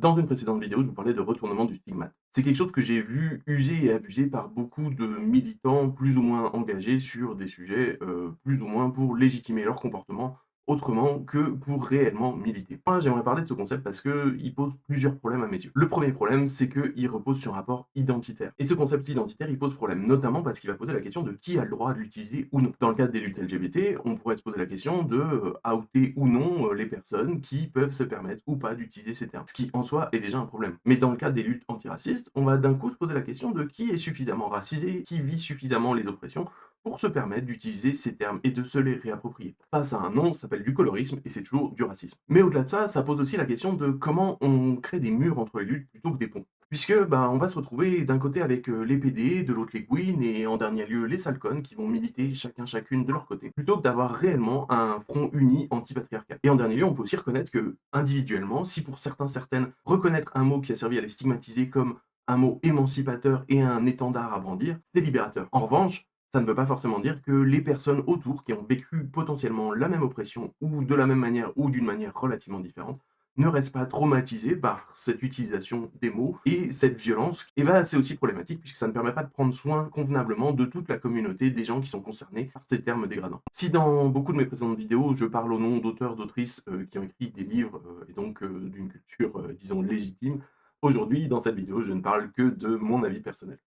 Dans une précédente vidéo, je vous parlais de retournement du stigmate. C'est quelque chose que j'ai vu usé et abusé par beaucoup de militants plus ou moins engagés sur des sujets, plus ou moins pour légitimer leur comportement, autrement que pour réellement militer. Moi, j'aimerais parler de ce concept parce qu'il pose plusieurs problèmes à mes yeux. Le premier problème, c'est qu'il repose sur un rapport identitaire. Et ce concept identitaire, il pose problème, notamment parce qu'il va poser la question de qui a le droit de l'utiliser ou non. Dans le cadre des luttes LGBT, on pourrait se poser la question de outer ou non les personnes qui peuvent se permettre ou pas d'utiliser ces termes. Ce qui, en soi, est déjà un problème. Mais dans le cadre des luttes antiracistes, on va d'un coup se poser la question de qui est suffisamment racisé, qui vit suffisamment les oppressions, pour se permettre d'utiliser ces termes et de se les réapproprier. Ça a un nom, ça s'appelle du colorisme et c'est toujours du racisme. Mais au-delà de ça, ça pose aussi la question de comment on crée des murs entre les luttes plutôt que des ponts. Puisque on va se retrouver d'un côté avec les PD, de l'autre les Queens et en dernier lieu les Salcons qui vont militer chacune de leur côté, plutôt que d'avoir réellement un front uni anti-patriarcal. Et en dernier lieu, on peut aussi reconnaître que individuellement, si pour certains, certaines, reconnaître un mot qui a servi à les stigmatiser comme un mot émancipateur et un étendard à brandir, c'est libérateur. En revanche, ça ne veut pas forcément dire que les personnes autour qui ont vécu potentiellement la même oppression ou de la même manière ou d'une manière relativement différente ne restent pas traumatisées par cette utilisation des mots et cette violence. Et c'est aussi problématique puisque ça ne permet pas de prendre soin convenablement de toute la communauté des gens qui sont concernés par ces termes dégradants. Si dans beaucoup de mes précédentes vidéos, je parle au nom d'auteurs, d'autrices qui ont écrit des livres et donc d'une culture, disons, légitime, aujourd'hui, dans cette vidéo, je ne parle que de mon avis personnel.